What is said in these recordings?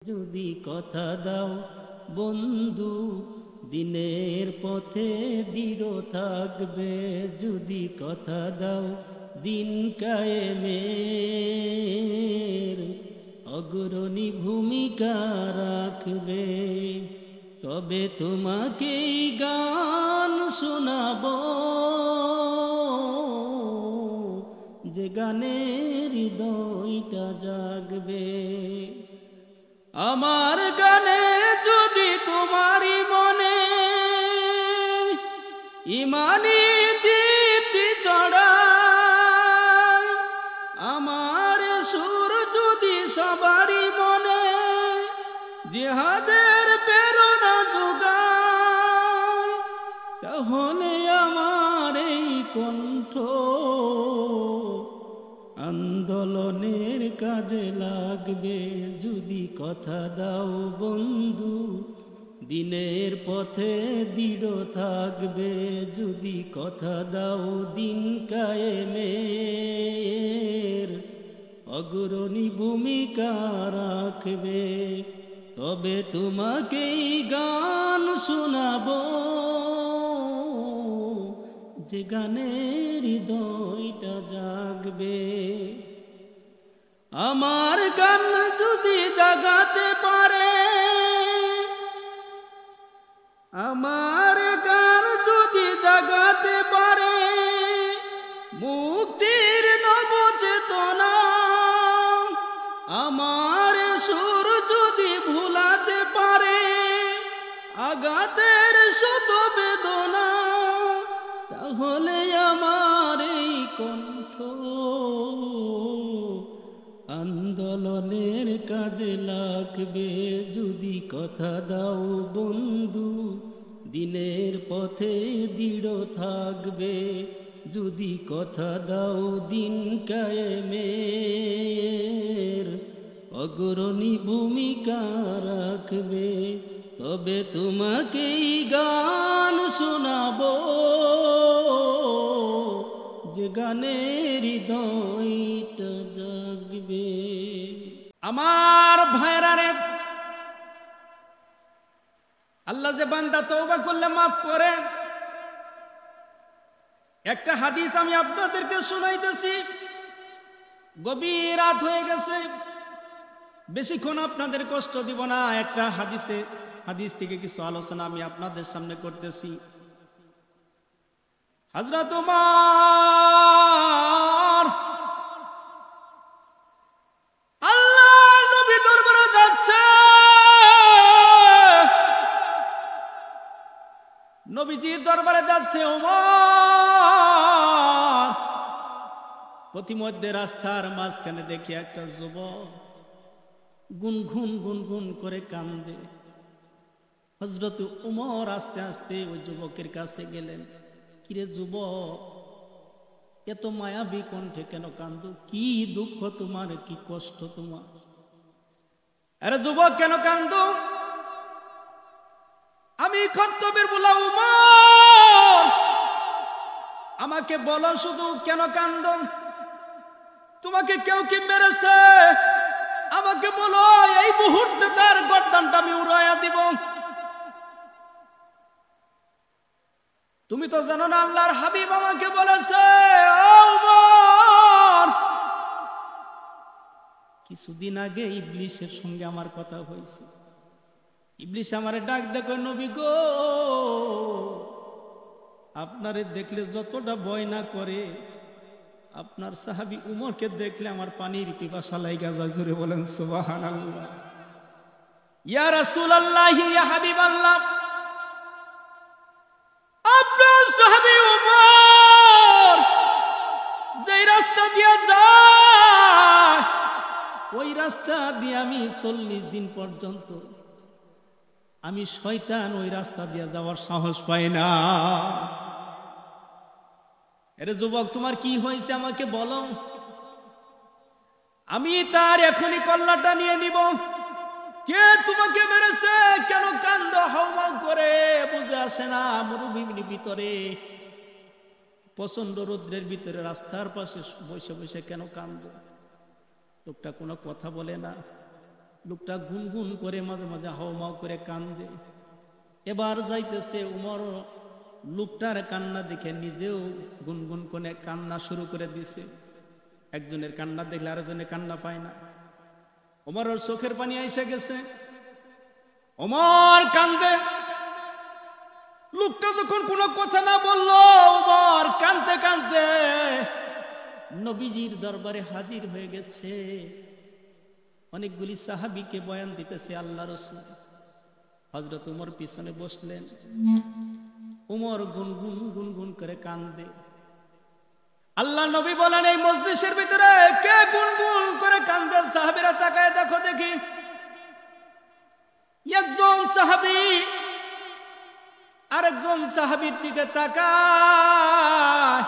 যদি কথা দাও বন্ধু দিনের পথে দৃঢ় থাকবে, যদি কথা দাও দিন কায়েমের অগ্রণী ভূমিকা রাখবে, তবে তোমাকেই গান শোনাবো যে গানের হৃদয়টা জাগবে। আমার গানে যদি তোমারই মনে ইমানি দীপ্তি চড়ায়, আমার সুর যদি সবারই মনে জিহাদের প্রেরণা যোগায়, তাহলে আমার এই কণ্ঠ আন্দোলনের কাজে লাগবে। যদি কথা দাও বন্ধু দিনের পথে দৃঢ় থাকবে, যদি কথা দাও দিন কায়েমের অগ্রণী ভূমিকা রাখবে, তবে তোমাকেই গান শোনাবো যে গানের হৃদয়টা জাগবে। আমার গান যদি জাগাতে পারে, আমার গান যদি জাগাতে পারে মুক্তির নবচেতনা, আমার সুর যদি ভুলাতে পারে আঘাতের শত বেদনা, তাহলে আমার এই কণ্ঠ আন্দোলনের কাজে লাগবে। যদি কথা দাও বন্ধু দিনের পথে দৃঢ় থাকবে, যদি কথা দাও দিন কায়েমের অগ্রণী ভূমিকা রাখবে, তবে তোমাকেই গান শোনাবো যে গানের হৃদয়টা জাগবে। আমার ভাইরা রে, আল্লাহ যে বান্দা তওবা করলে মাফ করে। একটা হাদিস আমি আপনাদেরকে শোনাইতেছি, গভীর রাত হয়ে গেছে, বেশিক্ষণ আপনাদের কষ্ট দিব না। একটা হাদিস থেকে কিছু আলোচনা আমি আপনাদের সামনে করতেছি। হযরত ওমর আল্লাহর নবীর দরবারে যাচ্ছে, নবীজির দরবারে যাচ্ছে ওমর। প্রতিমধ্যে রাস্তার মাঝখানে দেখি একটা যুবক গুনগুন গুনগুন করে কান্দে। হযরত ওমর আস্তে আস্তে ওই যুবকের কাছে গেলেন। কিরে যুবক, এত মায়াবী কণ্ঠে কেন কান্দো? কি দুঃখ তোমার, কি কষ্ট তোমার? আরে যুবক কেন কান্দো? আমি খত্তবের বুলা ওমর, আমাকে বলো শুধু কেন কান্দো? তোমাকে কেউ কি মেরেছে? আমাকে বলো, এই মুহূর্তে তার গর্দানটা আমি উড়াইয়া দিব। তুমি তো জানো না আল্লাহর হাবিব আমাকে বলেছে, ওমর কিছুদিন আগে ইবলিসের সঙ্গে আমার কথা হয়েছে। ইবলিস আমারে ডাক দেখো, নবী গো আপনারে দেখলে যতটা ভয় না করে, আপনার সাহাবী উমরকে দেখলে আমার পানির পিপাসা লাগা যায়। জোরে বলেন সুবহানাল্লাহ। ইয়া রাসূলুল্লাহ, ইয়া হাবিবাল্লাহ, আপনার সাহাবী উমর যেই রাস্তা দিয়ে যায়, ওই রাস্তা দিয়ে আমি 40 দিন পর্যন্ত আমি শয়তান ওই রাস্তা দিয়ে যাওয়ার সাহস পাই না। আরে যুবক, তোমার কি হয়েছে আমাকে বলো, আমি তার এখনই কল্লাটা নিয়ে নিব। কে তোমাকে মেরেছে? কেন কান্দো হাওমাও করে? বুঝে আসে না? মরুভূমির ভিতরে প্রচন্ড রৌদ্রের ভিতরে রাস্তার পাশে বসে বসে কেন কান্দো? লোকটা কোনো কথা বলে না। লোকটা গুনগুন করে মাঝে মাঝে হাওমাও করে কান্দে। এবার যাইতেছে উমর লোকটার কান্না দেখে নিজেও গুনগুন করে কান্না শুরু করে দিছে। একজনের কান্না দেখলে আরেকজনের কান্না পায় না। ওমরের চোখের পানি এসে গেছে, ওমর কান্দে। লোকটা যখন কোনো কথা না বললো, ওমর কান্দতে কান্দতে নবীজির দরবারে হাজির হয়ে গেছে। অনেকগুলি সাহাবীকে বয়ান দিতেছে আল্লাহ রাসূল। হযরত ওমর পিছনে বসলেন। ওমর গুনগুন গুনগুন করে কান্দে। আল্লাহ নবী বলেন, এই মজলিসের ভিতরে কে গুনগুন করে কান্দে? সাহাবীরা তাকায় দেখো দেখি। একজন সাহাবী আরেকজন সাহাবীর দিকে তাকায়।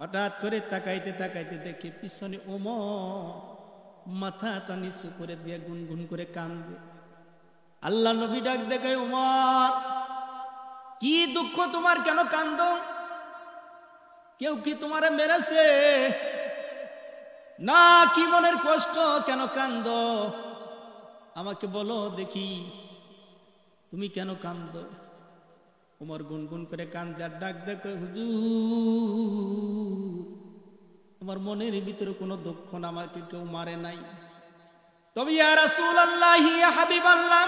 হঠাৎ করে তাকাইতে তাকাইতে দেখে পিছনে ওমর মাথাটা নিচু করে দিয়ে গুনগুন করে কান্দে। আল্লাহ নবী ডাক দেখে, ওমর কি দুঃখ তোমার, কেন কান্দো? কেউ কি তোমারে মেরেছে না কি মনের কষ্ট, কেন কান্দো? আমাকে বলো দেখি, তুমি কেন কান্দো? ওমর গুনগুন করে কান্দে আর ডাক দেখে, হুজুর আমার মনের ভিতরে কোনো দুঃখ না, আমাকে কেউ মারে নাই। তবে ইয়া রাসূলুল্লাহ, ইয়া হাবিবাল্লাহ,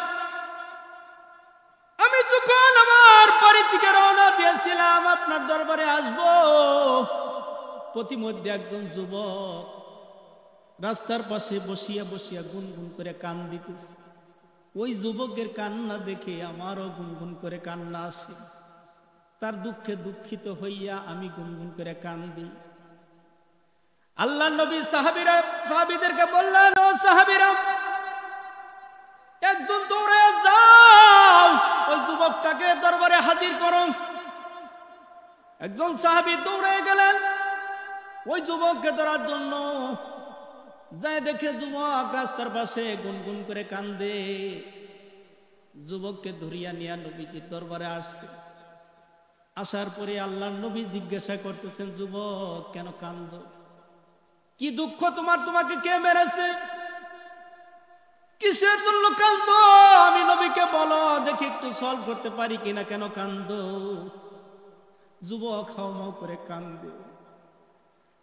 আমি যখন আমার বাড়ি থেকে রওনা দিয়েছিলাম আপনার দরবারে আসবো, প্রতিমধ্যে একজন যুবক রাস্তার পাশে বসিয়া বসিয়া গুনগুন করে কান্দিতেছে। ওই যুবকের কান্না দেখে আমারও গুনগুন করে কান্না আসে। তার দুঃখে দুঃখিত হইয়া আমি গুনগুন করে কান্দি। আল্লাহ নবী সাহাবীদেরকে বললেন, ও সাহাবীরা, একজন দৌড়ে যাও, ওই যুবকটাকে দরবারে হাজির করো। একজন সাহাবী দৌড়ে গেলেন ওই যুবককে ধরার জন্য। যায় দেখে যুবক রাস্তার পাশে গুনগুন করে কান্দে। যুবককে ধরিয়া নিয়া নবীজির দরবারে আসছে। আসার পরে আল্লাহর নবী জিজ্ঞাসা করতেছেন, যুবক কেন কান্দো? কি দুঃখ তোমার? তোমাকে কে মেরেছে? কিসের জন্য কান্দো? আমি নবীকে বলো দেখি একটু সলভ করতে পারি কিনা, কেন কান্দো? যুবক হাওমাও করে কান্দে।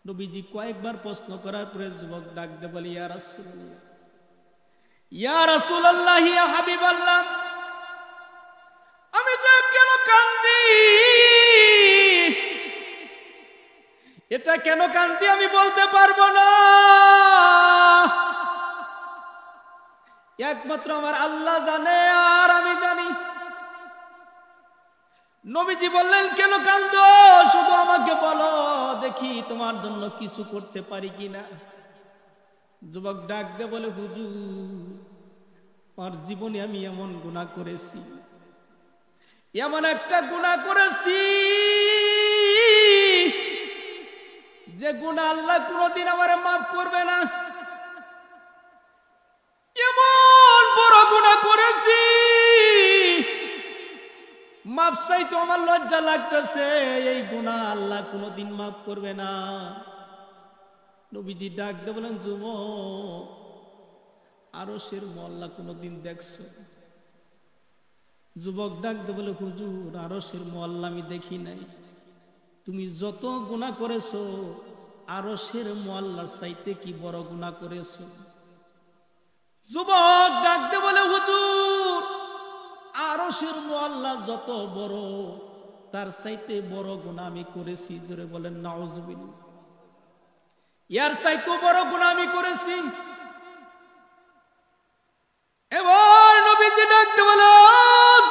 নবীজি কয়েকবার প্রশ্ন করার পরে যুবক ডাক দে বলে, ইয়া রাসূলুল্লাহ, ইয়া রাসূলুল্লাহ, ইয়া হাবিবাল্লাহ, আমি যে কেন কান্দি, এটা কেন কান্দি আমি বলতে পারবো না। একমাত্র আমার আল্লাহ জানে আর আমি জানি। নবীজি বললেন, কেন কান্দো? শুধু আমাকে বলো দেখি তোমার জন্য কিছু করতে পারি কিনা। যুবক ডাক দে বলে, হুজুর আমার জীবনে আমি এমন গুনাহ করেছি, এমন একটা গুনাহ করেছি যে গুনাহ আল্লাহ কোনোদিন আমারে মাফ করবে না। এমন বড় গুনাহ করেছি, মাফ চাইতে আমার লজ্জা লাগতেছে। এই গুনাহ আল্লাহ কোনোদিন মাফ করবে না। নবীজি ডাক দিয়ে বলেন, যুবক আরশের মহল্লা কোনোদিন দেখছো? যুবক ডাক দিয়ে বলে, হুজুর আরশের মহল্লা আমি দেখি নাই। তুমি যত গুনাহ করেছো আরশের মহল্লার চাইতে কি বড় গুনাহ করেছো? যুবক ডাক দিয়ে বলে, হুজুর আরশের মহল্লা যত বড় তার চাইতে বড় গুনাহ আমি করেছি। জোরে বলেন নাউজুবিল্লাহ। ইয়ার চাইতে বড় গুনাহ আমি করেছি। এবার নবীজি ডাক দিয়ে বলে,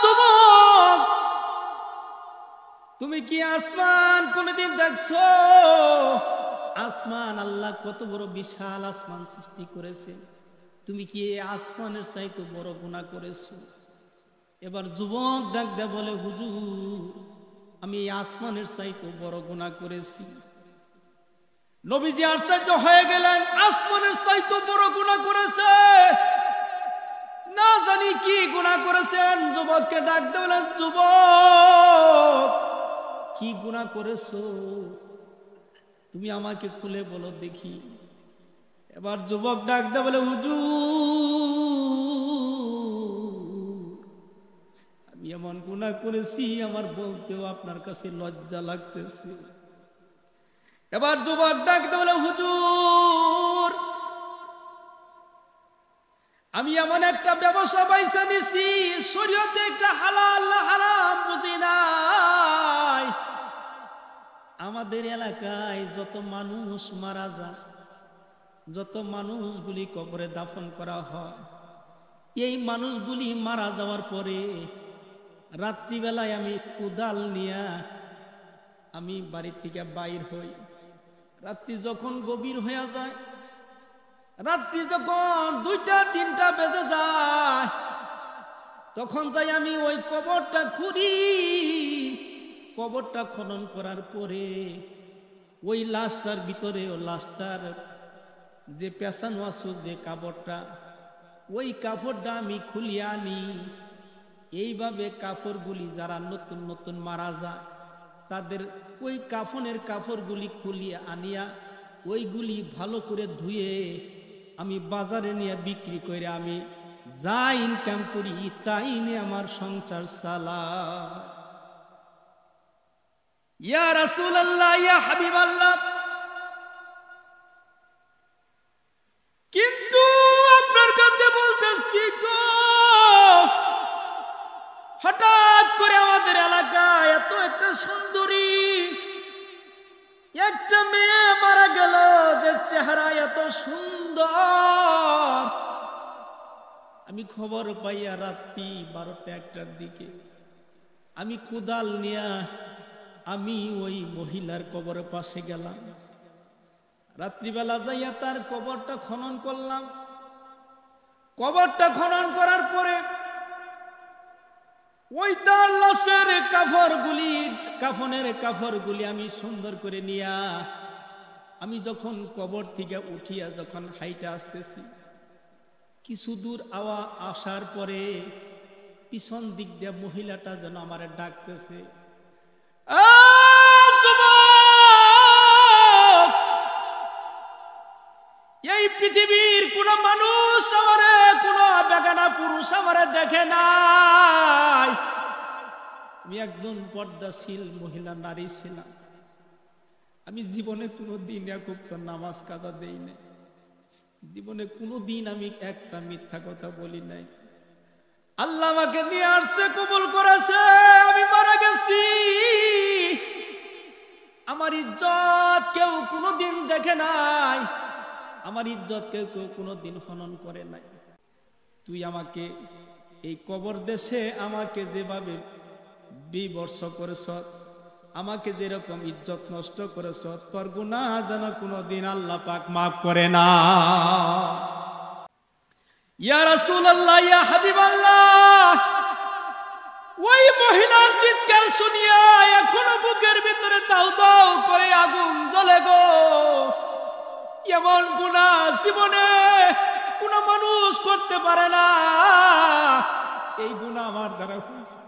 যুবক তুমি কি আসমান কোনদিন দেখছো? আসমান আল্লাহ কত বড় বিশাল আসমান সৃষ্টি করেছে, তুমি কি এই আসমানের চাইতে বড় গুনাহ করেছো? এবার যুবক ডাক দেয়া বলে, হুজুর আমি এই আসমানের চাইতে বড় গুনাহ করেছি। নবীজি আশ্চর্য হয়ে গেলেন, আসমানের চাইতে বড় গুনাহ করেছে? না জানি কি গুনাহ করেছেন। যুবককে ডাক দিয়ে বলেন, যুবক কি গুনাহ করেছো তুমি আমাকে খুলে বলো দেখি। এবার যুবক ডাক দেয় বলে, হুজুর আমি এমন গুনাহ করেছি আমার বলতেও আপনার কাছে লজ্জা লাগতেছে। এবার যুবক ডাক দেয় বলে, হুজুর আমি এমন একটা ব্যবসা বাইছে নিছি, শরীয়তে একটা হালাল হারাম বুঝি নাই। আমাদের এলাকায় যত মানুষ মারা যায়, যত মানুষগুলি কবরে দাফন করা হয়, এই মানুষগুলি মারা যাওয়ার পরে রাত্রিবেলায় আমি কোদাল নিয়া আমি বাড়ির থেকে বাইর হই। রাত্রি যখন গভীর হয়ে যায়, রাত্রি যখন 2টা-3টা বেজে যায়, তখন যাই আমি ওই কবরটা খুঁড়ি। কবরটা খনন করার পরে ওই লাশটার ভিতরে, ও লাশটার যে পেছানো আছে যে কাপড়টা, ওই কাপড়টা আমি খুলিয়ে আনি। এইভাবে কাপড়গুলি যারা নতুন নতুন মারা যায় তাদের ওই কাফনের কাপড়গুলি খুলিয়ে আনিয়া ওইগুলি ভালো করে ধুয়ে আমি বাজারে নিয়ে বিক্রি করে আমি যা ইনকাম করি তাই নিয়ে আমার সংসার চালাই। ইয়া রাসূলুল্লাহ, ইয়া হাবিবাল্লাহ, কিন্তু আপনার কাছে বলতেছি গো, হঠাৎ করে আমাদের এলাকায় এত একটা সুন্দরী একটা মেয়ে মারা গেল, যে চেহারা এত সুন্দর। আমি খবর পাইয়া রাত্রি 12টা-1টার দিকে আমি কোদাল নিয়া আমি ওই মহিলার কবরের পাশে গেলাম। রাত্রিবেলা যাইয়া তার কবরটা খনন করলাম। কবরটা খনন করার পরে ওই তার লাশের কাফনের কাপড়গুলি আমি সুন্দর করে নিয়া আমি যখন কবর থেকে উঠিয়া যখন হাইটা আসতেছি, কিছু দূর আসার পরে পিছন দিক দিয়ে মহিলাটা যেন আমার ডাকতেছে, এই পৃথিবীর কোন মানুষ আমারে, কোন বেগানা পুরুষ আমারে দেখে নাই। আমি একজন পর্দাশীল মহিলা নারী ছিলাম। আমি জীবনে কোনোদিন একক নামাজ কাজা দেই নাই, জীবনে কোনোদিন আমি একটা মিথ্যা কথা বলি নাই। আল্লাহ আমাকে নিয়ে আসছে, কবুল করেছে, আমি মারা গেছি। আমার ইজ্জত কেউ কোনোদিন দেখে নাই, আমার ইজ্জত কেউ কোনোদিন হনন করে নাই। তুই আমাকে এই কবর দেশে আমাকে যেভাবে বিবর্ষ করেছ, আমাকে যেরকম ইজ্জত নষ্ট করেছ, তোর গুনাহ যেন কোনোদিন আল্লাহ পাক মাফ করে না। ইয়া রাসূলুল্লাহ, ইয়া হাবিবাল্লাহ, ওই মহিলার চিৎকার শুনিয়া এখনো বুকের ভিতরে দাউ দাউ করে আগুন জ্বলে গো। এমন গুনাহ জীবনে কোন মানুষ করতে পারে না। এই গুনাহ আমার দ্বারা হয়েছে।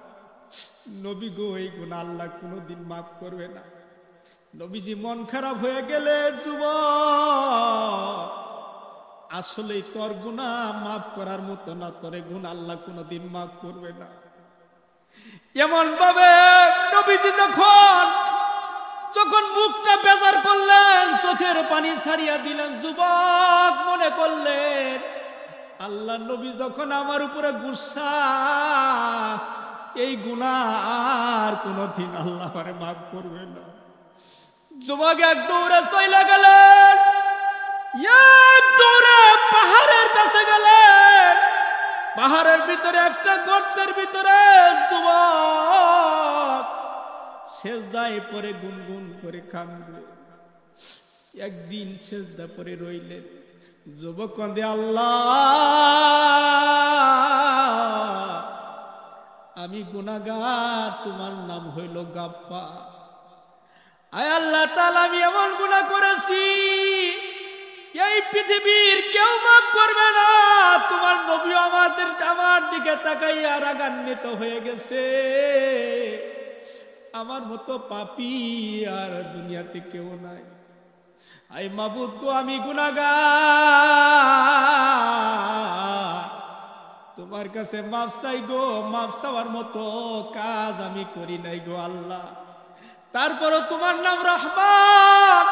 নবী গো, এই গুনাহ আল্লাহ কোনোদিন মাফ করবে না। নবীজি মন খারাপ হয়ে গেলে, যুবক আসলে তোর গুনাহ মাফ করার মতো না, তোরে গুনাহ আল্লাহ কোনোদিন মাফ করবে না। এমন ভাবে নবীজি যখন মুখটা বেজার করলেন, চোখের পানি ছাড়িয়া দিলেন, যুবক মনে করলেন আল্লাহ নবী যখন আমার উপরে গুসা, এই গুনাহ আর কোনদিন আল্লাহ আমারে মাফ করবে না। যুবক এক দৌড়ে চলে গেলেন, এক দৌড়ে পাহাড়ের কাছে গেলেন। পাহাড়ের ভিতরে একটা গর্তের ভিতরে যুবক সেজদায় পরে গুনগুন করে কাঁদবে। একদিন সেজদা পরে রইলেন, যুবক কাঁদে, আল্লাহ আমি গুনাহগার, তোমার নাম হইল গাফফার। আয় আল্লাহ তাআলা, আমি এমন গুনাহ করেছি এই পৃথিবীর কেউ মাফ করবে না। তোমার নবী আমার দিকে তাকাইয়া রাগান্বিত হয়ে গেছে। আমার মতো পাপী আর দুনিয়াতে কেউ নাই। আই মাবুদ গো, আমি গুনাহগার, তোমার কাছে মাফ চাই গো। মাফ চাওয়ার মতো কাজ আমি করি নাই গো আল্লাহ। তারপরও তোমার নাম রহমান,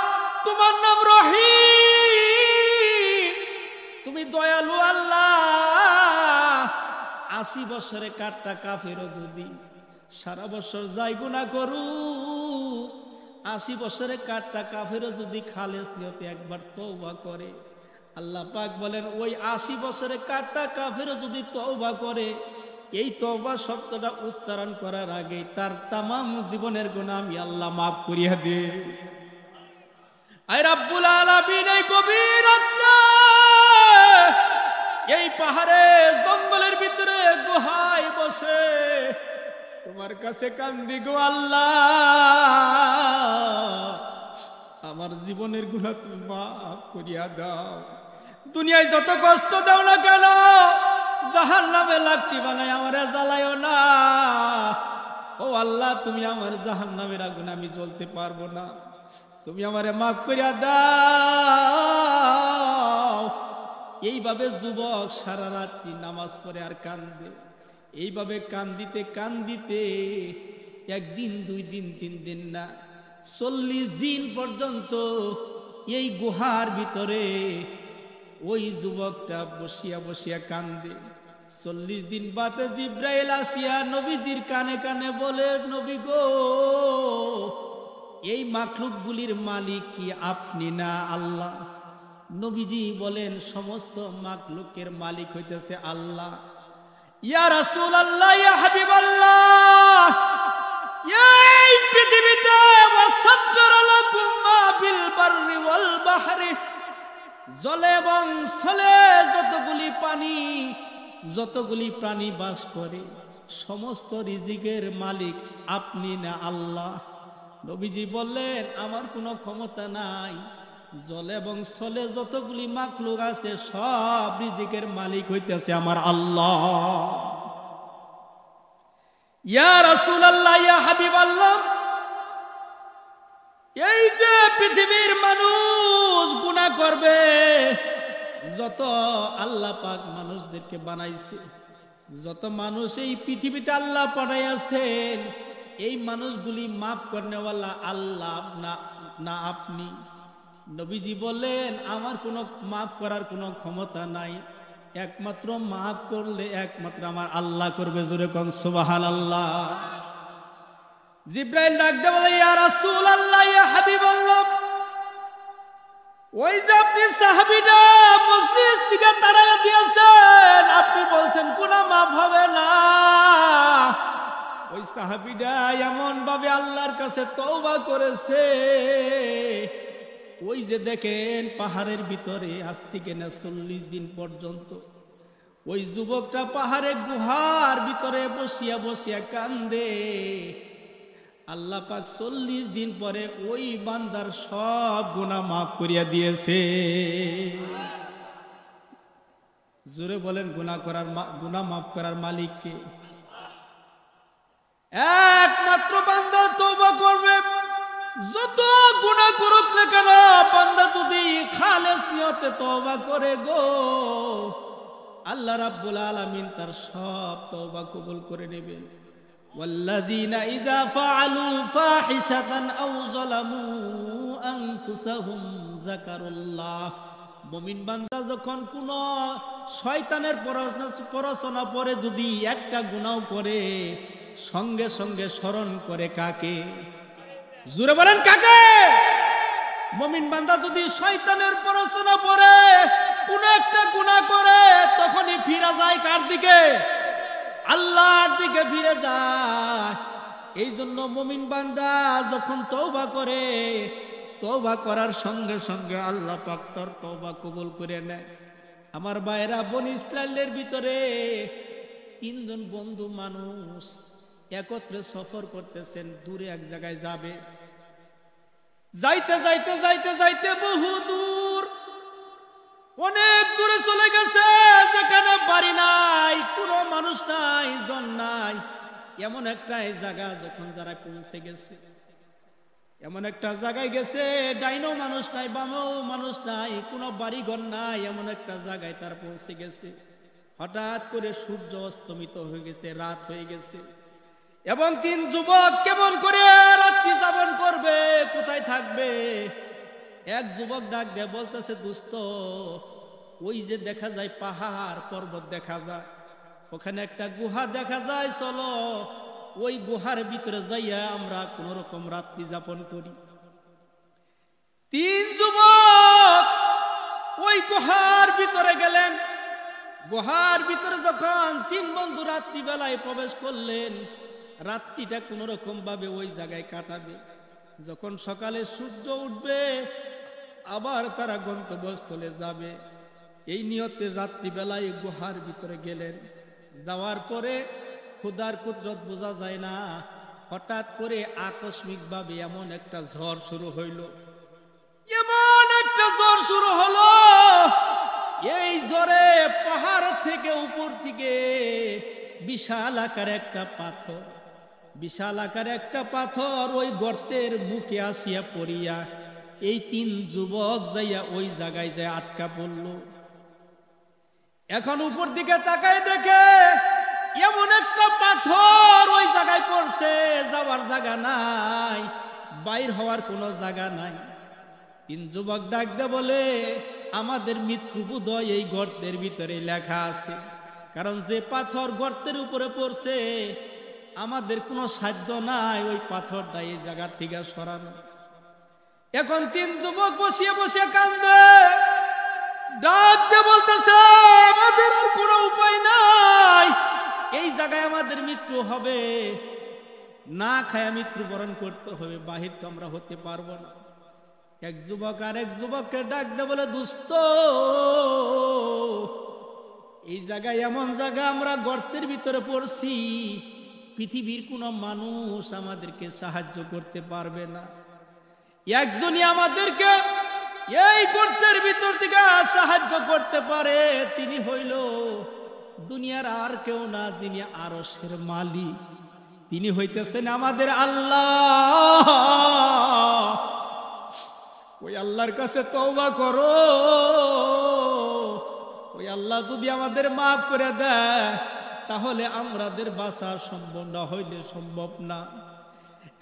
তোমার নাম রহিম, তুমি দয়ালু আল্লাহ। 80 বছরে কাটটা কাফেরও যদি সারা বছর যাই গুনাহ করু, 80 বছরে কাটটা কাফেরও যদি খালেস নিয়তে একবার তওবা করে, আল্লাহ পাক বলেন ওই 80 বছরে কাটটা কাফেরও যদি তওবা করে, এই তওবা শব্দটা উচ্চারণ করার আগে তার তামাম জীবনের গুনাহ আমি আল্লাহ মাফ করিয়া দেই। আয় রাব্বুল আলামিন, এই গভীর রাতে, এই পাহাড়ে জঙ্গলের ভিতরে গুহায় বসে তোমার কাছে কান্দি গো আল্লাহ। আমার জীবনের গুনাহ তুমি মাফ করিয়া দাও। দুনিয়ায় যত কষ্ট দাও না কেন, জাহান্নামে লাকড়ি বানাই আমারে জ্বালাইও না। ও আল্লাহ, তুমি আমার জাহান্নামের আগুনে আমি জ্বলতে পারবো না, তুমি আমারে মাফ করিয়া দাও। এইভাবে যুবক সারা রাত্রি নামাজ পড়ে আর কান্দে। এইভাবে কান্দিতে কান্দিতে একদিন, 2 দিন, 3 দিন না, 40 দিন পর্যন্ত এই গুহার ভিতরে ওই যুবকটা বসিয়া বসিয়া কান্দে। 40 দিন বাদে জিব্রাইল আসিয়া নবীজির কানে কানে বলে, নবী গো, এই মাখলুকগুলির মালিক কি আপনি না আল্লাহ? নবীজি বলেন, সমস্ত মাখলুকের মালিক হইতেছে আল্লাহ। ইয়া রাসূলুল্লাহ, ইয়া হাবিবাল্লাহ, এই পৃথিবীতে ওয়াসাদদারা লাকুম মা বিল বাররি ওয়াল বাহরি, জলে এবং স্থলে যতগুলি প্রাণী বাস করে, সমস্ত রিজিকের মালিক আপনি না আল্লাহ? নবীজি বললেন, আমার কোনো ক্ষমতা নাই, জলে এবং স্থলে যতগুলি মাখলুক আছে সব রিজিকের মালিক হইতেছে আমার আল্লাহ। ইয়া রাসূলুল্লাহ, ইয়া হাবিবাল্লাহ, এই যে পৃথিবীর মানুষ গুনাহ করবে, যত আল্লাহ পাক মানুষদেরকে বানাইছে, যত মানুষ এই পৃথিবীতে আল্লাহ পাঠাইয়াছেন, এই মানুষগুলি মাফ করনেওয়ালা আল্লাহ না আপনি? নবীজি বললেন, আমার কোনো মাফ করার কোনো ক্ষমতা নাই, একমাত্র মাফ করলে একমাত্র আমার আল্লাহ করবে। জোরে কোন সুবহানাল্লাহ। জিব্রাইল ডাক দিয়ে বলে, ইয়া রাসূলুল্লাহ, ইয়া হাবিবাল্লাহ, ওই যে আপনি সাহাবীরা মজলিস থেকে তাড়িয়ে দিয়েছেন, আপনি বলছেন গুনাহ মাফ হবে না, ওই সাহাবীরা এমন ভাবে আল্লাহর কাছে তওবা করেছে, ওই যে দেখেন পাহাড়ের ভিতরে আজ থেকে না 40 দিন পর্যন্ত ওই যুবকটা পাহাড়ে গুহার ভিতরে বসিয়া বসিয়া কান্দে। আল্লাহ পাক 40 দিন পরে ওই বান্দার সব গুনাহ মাফ করিয়া দিয়েছে। জোরে বলেন, গুনাহ মাফ করার মালিক কে? একমাত্র বান্দা তওবা করবে। যত গুনাহ করুক না কেন, বান্দা যদি খালেস নিয়তে তওবা করে গো, আল্লাহ রাব্বুল আলামিন তার সব তওবা কবুল করে নেবেন। ওয়াল্লাযীনা ইযা ফাআলু ফাহিশাতান আও যালামু আনফুসাহুম যাকারুল্লাহ, মুমিন বান্দা যখন কোন শয়তানের পড়াশোনা পড়ে যদি একটা গুনাহ করে, সঙ্গে সঙ্গে স্মরণ করে কাকে? জোরে বলেন, কাকে? মুমিন বান্দা যদি শয়তানের পড়াশোনা পড়ে কোন একটা গুনাহ করে, তখনই ফিরে যায় কার দিকে? আল্লাহর দিকে ফিরে যায়। এই জন্য মুমিন বান্দা যখন তওবা করে, তওবা করার সঙ্গে সঙ্গে আল্লাহ পাক তার তওবা কবুল করে নেয়। আমার ভাইরা, বনি ইসরাইলের ভিতরে 3 জন বন্ধু মানুষ একত্রে সফর করতেছেন, দূরে এক জায়গায় যাবে। যাইতে যাইতে যাইতে যাইতে বহু দূর, অনেক দূরে চলে গেছে, যেখানে বাড়ি নাই, কোনো মানুষ নাই, জন নাই, এমন একটা জায়গা যখন যারা পৌঁছে গেছে, এমন একটা জায়গায় গেছে, ডাইনো মানুষ নাই, বামও মানুষ নাই, কোনো বাড়িঘর নাই, এমন একটা জায়গায় তার পৌঁছে গেছে। হঠাৎ করে সূর্য অস্তমিত হয়ে গেছে, রাত হয়ে গেছে, এবং 3 যুবক কেমন করে রাত্রি যাপন করবে, কোথায় থাকবে? এক যুবক ডাক দিয়ে বলতেছে, দোস্ত, ওই যে দেখা যায় পাহাড় পর্বত দেখা যায়, ওখানে একটা গুহা দেখা যায়, চলো ওই গুহার ভিতরে যাইয়া আমরা কোন রকম রাত্রি যাপন করি। 3 যুবক ওই গুহার ভিতরে গেলেন। গুহার ভিতরে যখন 3 বন্ধু রাত্রি বেলায় প্রবেশ করলেন, রাত্রিটা কোন রকম ভাবে ওই জায়গায় কাটাবে। যখন সকালে সূর্য উঠবে আবার তারা গন্তব্যস্থলে যাবে, এই নিয়তে রাত্রি বেলায় গুহার ভিতরে গেলেন। যাওয়ার পরে খোদার কুদরত বোঝা যায় না, হঠাৎ করে আকস্মিক ভাবে এমন একটা ঝড় শুরু হইল, এমন একটা ঝড় শুরু হলো, এই ঝড়ে পাহাড় থেকে উপর থেকে বিশাল আকার একটা পাথর, বিশাল আকার একটা পাথর ওই গর্তের মুখে আসিয়া পড়িয়া এই 3 যুবক যাইয়া ওই জায়গায় যায় আটকা পড়ল। এখন উপর দিকে তাকায় দেখে এমন একটা পাথর ওই জায়গায় পড়ছে, যাওয়ার জায়গা নাই, বাইর হওয়ার কোনো জায়গা নাই। 3 যুবক ডাক দে বলে, আমাদের মৃত্যু বোধহয় এই গর্তের ভিতরে লেখা আছে, কারণ যে পাথর গর্তের উপরে পড়ছে আমাদের কোনো সাধ্য নাই ওই পাথরটা এই জায়গা থেকে সরানো। এখন 3 যুবক বসিয়ে বসিয়ে কান্দে, ডাক দে বলতেছে, আমাদের আর কোনো উপায় নাই, এই জায়গায় আমাদের মৃত্যু হবে, না খায়া মৃত্যুবরণ করতে হবে, বাহির তো আমরা হতে পারবো না। এক যুবক আর এক যুবককে ডাক দে বলে, দোস্ত, এই জায়গায় এমন জায়গা আমরা গর্তের ভিতরে পড়ছি, পৃথিবীর কোনো মানুষ আমাদেরকে সাহায্য করতে পারবে না, একজনই আমাদেরকে এই গর্তের ভিতর থেকে সাহায্য করতে পারে, তিনি হইল দুনিয়ার আর কেউ না, যিনি আরশের মালিক, তিনি হইতেছেন আমাদের আল্লাহ। ওই আল্লাহর কাছে তওবা করো, ওই আল্লাহ যদি আমাদের মাফ করে দেয় তাহলে আমাদের বাঁচা সম্ভব, না হইলে সম্ভব না।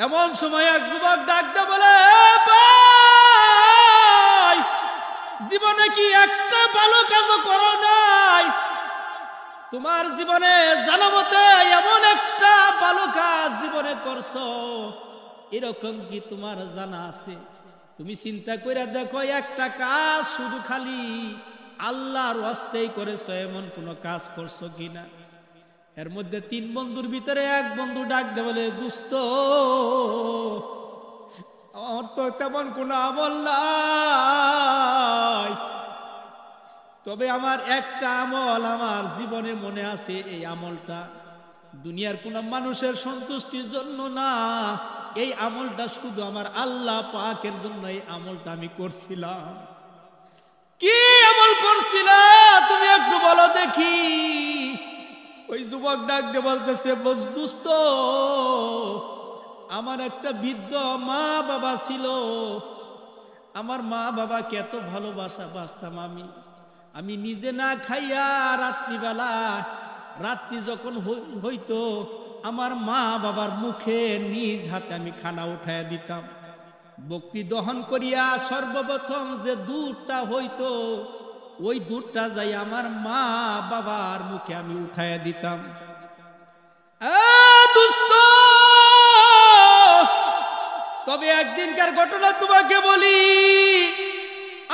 এমন সময় এক যুবক ডাক দে বলে, ভাই, জীবনে কি একটা ভালো কাজও করো নাই? তোমার জীবনে জানা মতে এমন একটা ভালো কাজ জীবনে করছো, এরকম কি তোমার জানা আছে? তুমি চিন্তা করে দেখো, একটা কাজ শুধু খালি আল্লাহর ওয়াস্তেই করেছো, এমন কোনো কাজ করছো কিনা? এর মধ্যে 3 বন্ধুর ভিতরে এক বন্ধু ডাক দে বলে, দোস্ত, আমার তো তেমন কোনো আমল নাই, তবে আমার একটা আমল আমার জীবনে মনে আছে, এই আমলটা দুনিয়ার কোন মানুষের সন্তুষ্টির জন্য না, এই আমলটা শুধু আমার আল্লাহ পাকের জন্য, এই আমলটা আমি করছিলাম। কি আমল করছিলা তুমি একটু বলো দেখি? ওই যুবক ডাক দিয়ে বলতেছে, দোস্ত, আমার একটা বৃদ্ধ মা বাবা ছিল, আমার মা বাবাকে এত ভালোবাসা বাসতাম আমি নিজে না খাইয়া রাত্রিবেলা, রাত্রি যখন হইতো আমার মা বাবার মুখে নিজ হাতে আমি খানা উঠাইয়া দিতাম। বকরি দহন করিয়া সর্বপ্রথম যে দুধটা হইতো, ওই দুধটা যাই আমার মা বাবার মুখে আমি উঠাইয়া দিতাম। তবে একদিনকার ঘটনা তোমাকে বলি,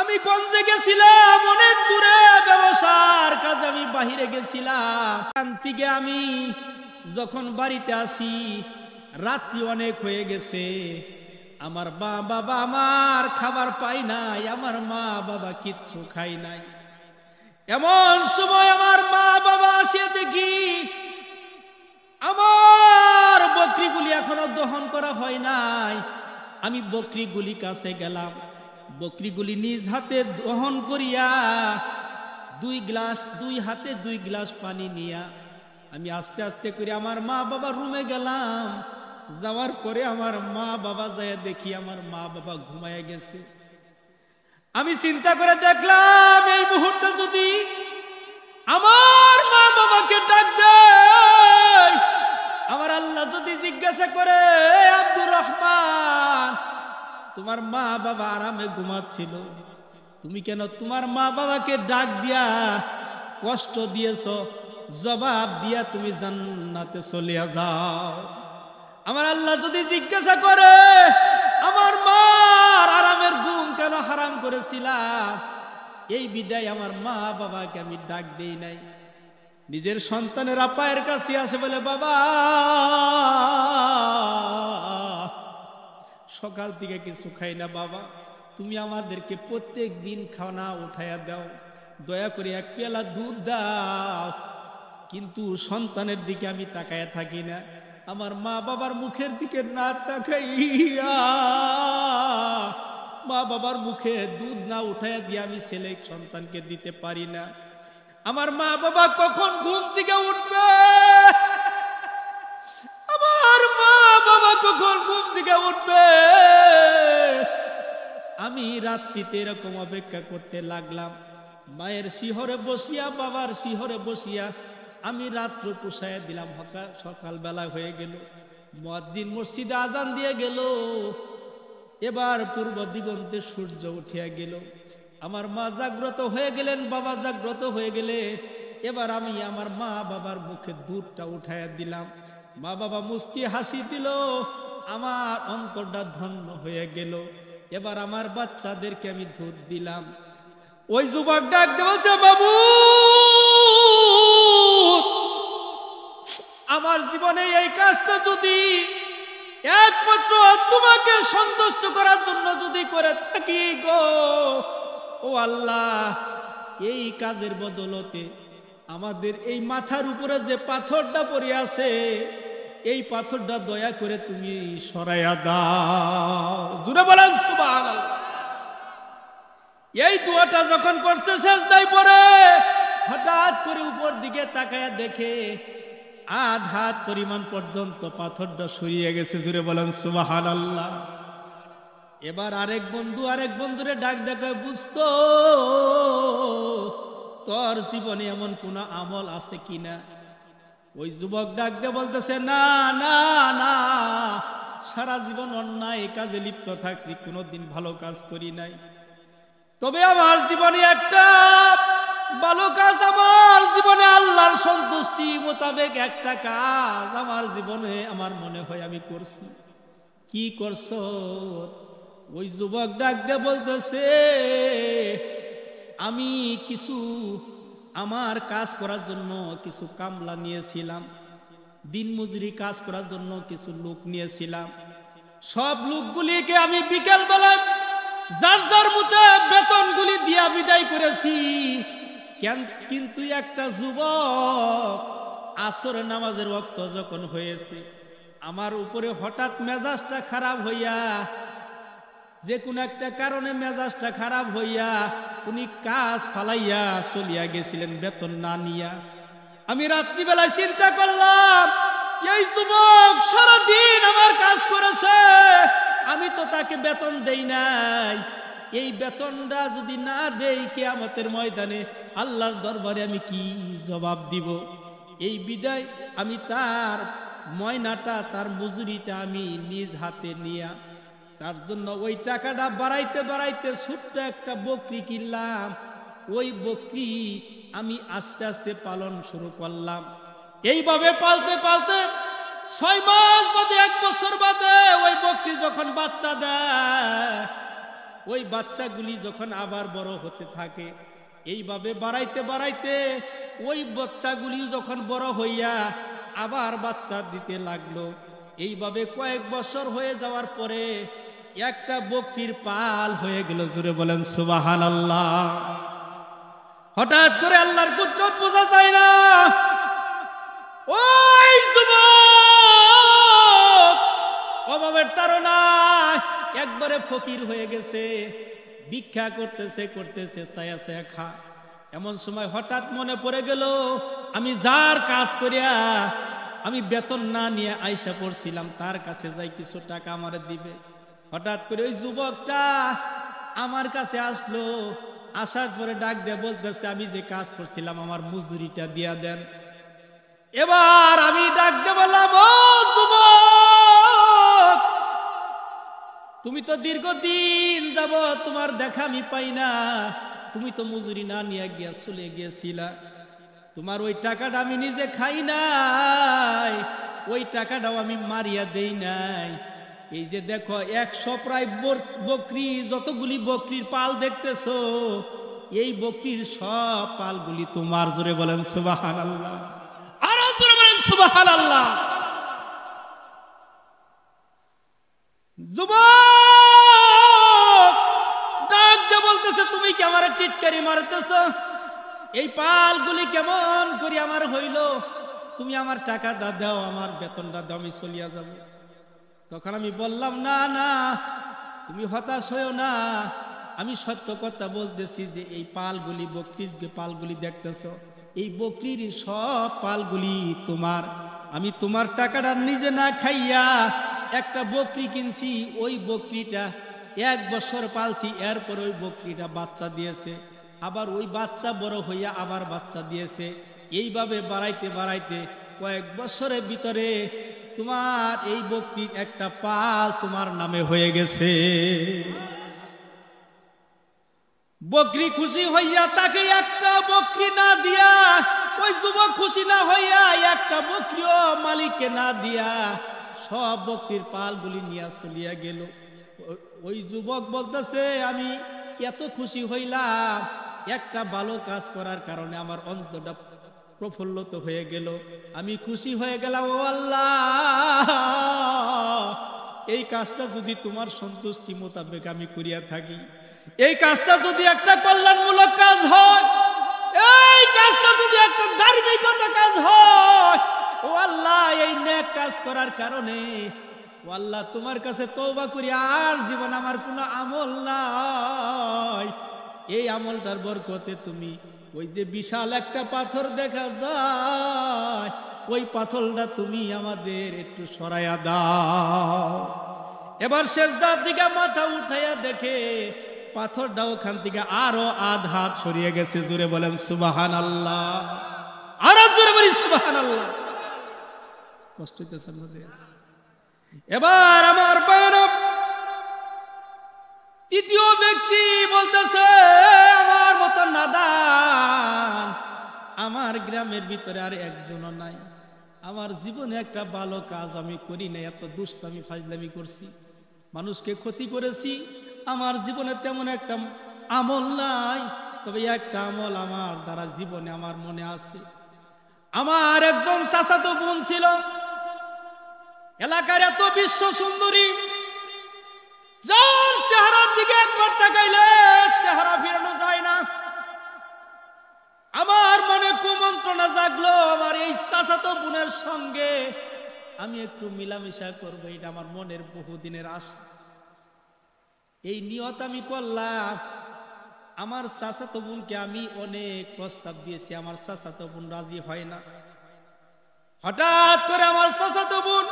আমি গঞ্জে গেছিলাম, অনেক দূরে ব্যবসার কাজে আমি বাহিরে গেছিলাম। থেকে আমি যখন বাড়িতে আসি, রাত্রি অনেক হয়ে গেছে, আমার মা বাবা আমার খাবার পাই নাই, আমার মা বাবা কিচ্ছু খাই নাই। এমন সময় আমার মা বাবা আসে, দেখি আমার বকরিগুলি এখনো দহন করা হয় নাই। আমি বকরিগুলি কাছে গেলাম, বকরিগুলি নিজ হাতে দহন করিয়া দুই হাতে 2 গ্লাস পানি নিয়া আমি আস্তে আস্তে করে আমার মা বাবার রুমে গেলাম। যাওয়ার পরে আমার মা বাবা যায় দেখি আমার মা বাবা ঘুমায় গেছে। আমি চিন্তা করে দেখলাম এই মুহূর্তে যদি আমার মা বাবাকে ডাক দেয়, আমার আল্লাহ যদি জিজ্ঞাসা করে আব্দুর রহমান তোমার মা বাবা আরামে ঘুমাচ্ছিল, তুমি কেন তোমার মা বাবাকে ডাক দিয়া কষ্ট দিয়েছো? জবাব দিয়া তুমি জান্নাতে চলে যাও। আমার আল্লাহ যদি জিজ্ঞাসা করে আমার মার আরামের ঘুম কেন হারাম করেছিলাম, এই বিদায় আমার মা বাবাকে আমি ডাক দেই নাই। নিজের সন্তানের পায়ের কাছে আসে বলে বাবা সকাল থেকে কিছু খাই না, বাবা তুমি আমাদেরকে প্রত্যেক দিন খানা উঠাইয়া দাও, দয়া করে এক পেয়ালা দুধ দাও। কিন্তু সন্তানের দিকে আমি তাকায়া থাকি না, আমার মা বাবার মুখের দিকে না তাকাইয়া মা বাবার মুখে দুধ না উঠাইয়া দিয়ে আমি ছেলে সন্তানকে দিতে পারি না। আমার মা বাবা কখন ঘুম থেকে উঠবে, আমার মা বাবা কখন ঘুম থেকে উঠবে, আমি রাত্রিতে এরকম অপেক্ষা করতে লাগলাম। মায়ের শিহরে বসিয়া বাবার শিহরে বসিয়া আমি রাত্র পুষাইয়া দিলাম। সকালবেলা হয়ে গেল, মুয়াজ্জিন মসজিদে আজান দিয়ে গেল, এবার পূর্ব দিগন্তে সূর্য উঠিয়া গেল। আমার মা জাগ্রত হয়ে গেলেন, বাবা জাগ্রত হয়ে গেলে এবার আমি আমার মা বাবার মুখে দুধটা উঠাইয়া দিলাম। মা বাবা মুস্কি হাসি দিল, আমার অন্তরটা ধন্য হয়ে গেল। এবার আমার বাচ্চাদেরকে আমি দুধ দিলাম। ওই যুবক ডাক দিয়ে বলছে বাবু আমার জীবনে এই কাজটা যদি একমাত্র তোমাকে সন্তুষ্ট করার জন্য যদি করে থাকি গো, ও আল্লাহ এই কাজের বদলতে আমাদের এই মাথার উপরে যে পাথরটা পড়ে আছে এই পাথরটা দয়া করে তুমি সরাইয়া দাও। জুড়ে বলেন সুবহানাল্লাহ। এই দোয়াটা যখন করছে সেজদায় পড়ে হঠাৎ করে উপর দিকে তাকায়া দেখে আধ হাত পরিমাণ পর্যন্ত পাথরটা সরিয়ে গেছে। জুড়ে বলেন সুবহানাল্লাহ। এবার আরেক বন্ধুরে ডাক দেখায়, বুঝতো তোর জীবনে এমন কোন আমল আছে কিনা? ওই যুবক ডাক দিয়ে বলতেছে না না না, সারা জীবন অন্যায় কাজে লিপ্ত থাকছি, কোনোদিন ভালো কাজ করি নাই। তবে আমার জীবনে একটা ভালো কাজ, আমার জীবনে আল্লাহর সন্তুষ্টি মোতাবেক একটা কাজ আমার জীবনে আমার মনে হয় আমি করছি। কি করছো? ওই যুবক ডাক দিয়ে বলতেছে আমি কিছু আমার কাজ করার জন্য কিছু কামলা নিয়েছিলাম, দিন মজুরি কাজ করার জন্য কিছু লোক নিয়েছিলাম। সব লোকগুলিকে আমি বিকেল বেলা যার যার মতো বেতনগুলি দিয়া বিদায় করেছি। কিন্তু একটা যুবক আসরের নামাজের ওয়াক্ত যখন হয়েছে আমার উপরে হঠাৎ মেজাজটা খারাপ হইয়া, যে কোনো একটা কারণে মেজাজটা খারাপ হইয়া উনি কাজ ফালাইয়া চলিয়া গেছিলেন বেতন না নিয়া। আমি রাত্রিবেলায় চিন্তা করলাম এই যুবক সারাদিন আমার কাজ করেছে, আমি তো তাকে বেতন দেই নাই। এই বেতনটা যদি না দেই কিয়ামতের ময়দানে আল্লাহর দরবারে আমি কি জবাব দিব? এই বিদায় আমি তার ময়নাটা তার মজুরিটা আমি নিজ হাতে নিয়া তার জন্য ওই টাকাটা বাড়াইতে বাড়াইতে ছোট্ট একটা বকরি কিনলাম। ওই বকরি আমি আস্তে আস্তে পালন শুরু করলাম। এইভাবে পালতে পালতে 6 মাস বাদে 1 বছর বাদে ওই বকরি যখন বাচ্চা দেয়, ওই বাচ্চাগুলি যখন আবার বড় হতে থাকে, এইভাবে বাড়াইতে বাড়াইতে ওই বাচ্চাগুলি যখন বড় হইয়া আবার বাচ্চা দিতে লাগলো। এইভাবে কয়েক বছর হয়ে যাওয়ার পরে একটা বকরির পাল হয়ে গেল। জুড়ে বলেন সুবহানাল্লাহ। হঠাৎ করে আল্লাহর কুদরত বোঝা যায় না। ওই যুবক অভাবের তাড়নায় একবারে ফকির হয়ে গেছে, ভিক্ষা করতেছে ছায়া ছায়া খা। এমন সময় হঠাৎ মনে পড়ে গেল আমি যার কাজ করিয়া আমি বেতন না নিয়ে আইসা পড়ছিলাম, তার কাছে যাই কিছু টাকা আমার দিবে। হঠাৎ করে ওই যুবকটা আমার কাছে আসলো, আসার পরে ডাক দিয়ে বলতেছে, আমি যে কাজ করছিলাম আমার মজুরিটা দিয়া দেন। এবার আমি ডাক দিয়ে বললাম, ও যুবক, তুমি তো দীর্ঘদিন যাব তোমার দেখা আমি পাই না, তুমি তো মজুরি না নিয়ে গিয়া চলে গিয়েছিলা, তোমার ওই টাকাটা আমি নিজে খাই নাই, ওই টাকাটাও আমি মারিয়া দেই নাই। এই যে দেখো 100 প্রায় বকরি, যতগুলি বকরির পাল দেখতেছো, এই বকরির সব পালগুলি তোমার। জোরে বলেন সুবহানাল্লাহ, আরো জোরে বলেন সুবহানাল্লাহ। যুবক ডাক দিয়ে বলতেছে, তুমি কি আমার টিটকারি মারতেছ? এই পালগুলি কেমন করি আমার হইল? তুমি আমার টাকাটা দাও, আমার বেতনটা দাও, আমি চলিয়া যাব। তখন আমি বললাম, না না, তুমি হতাশ হইও না, আমি সত্য কথা বলতেছি যে এই পালগুলি, বকরির যে পালগুলি দেখতেছ, এই বকরির সব পালগুলি তোমার। আমি তোমার টাকাটা নিজে না খাইয়া একটা বকরি কিনছি, ওই বকরিটা 1 বছর পালছি, এরপর ওই বকরিটা বাচ্চা দিয়েছে, আবার ওই বাচ্চা বড় হইয়া আবার বাচ্চা দিয়েছে। এইভাবে বাড়াইতে বাড়াইতে কয়েক বছরের ভিতরে তোমার এই বকরির একটা পাল তোমার নামে হয়ে গেছে। বকরি খুশি হইয়া তাকে একটা বকরি না দিয়া, ওই যুবক খুশি না হইয়া একটা বকরিও মালিককে না দিয়া সব বকরির পালগুলি নিয়ে চলিয়া গেল। ওই যুবক বলতেছে, আমি এত খুশি হইলাম, একটা ভালো কাজ করার কারণে আমার অন্তরটা প্রফুল্লিত হয়ে গেল, আমি খুশি হয়ে গেলাম। ও আল্লাহ, এই কাজটা যদি তোমার সন্তুষ্টি মোতাবেক আমি করিয়া থাকি, এই কাজটা যদি একটা কল্যাণমূলক কাজ হয়, এই কাজটা যদি একটা ধার্মিকতা কাজ হয়, ও আল্লাহ, এই নেক কাজ করার কারণে ও আল্লাহ তোমার কাছে তওবা করি, আর জীবন আমার কোনো আমল নাই, এই আমলটার বরকতে তুমি ওই যে বিশাল একটা পাথর দেখা যায়, ওই পাথরটা তুমি আমাদের একটু সরাইয়া দাও। এবার সেজদার দিকে মাথা উঠাইয়া দেখে পাথরটা ওখান থেকে আরো আধ হাত সরিয়ে গেছে। জোরে বলেন সুবহানাল্লাহ, আরো জোরে বলি সুবহানাল্লাহ। কষ্ট হইতেছে আমাদের। এবার আমার বাইরব তৃতীয় ব্যক্তি বলতেছে, আমার মতো নাদান আমার গ্রামের ভিতরে আর একজনও নাই, আমার জীবনে একটা ভালো কাজ আমি করি না, এত দুষ্টামি ফাজলামি করছি, মানুষকে ক্ষতি করেছি, আমার জীবনে তেমন একটা আমল নাই, তবে একটা আমল আমার দ্বারা জীবনে আমার মনে আছে। আমার একজন চাচাতো বোন ছিল, এলাকার এত বিশ্ব সুন্দরী, যার চেহারার দিকে একবার তাকাইলে চেহারা ফিরানো যায় না। আমার মনে কুমন্ত্রণা জাগলো, আমার এই চাচাতো বোনের সঙ্গে আমি একটু মিলামিশা করবো, এটা আমার মনের বহুদিনের আশা। এই নিয়ত আমি করলাম। আমার চাচাতো বোনকে আমি অনেক প্রস্তাব দিয়েছি, আমার চাচাতো বোন রাজি হয় না। হঠাৎ করে আমার চাচাতো বোন,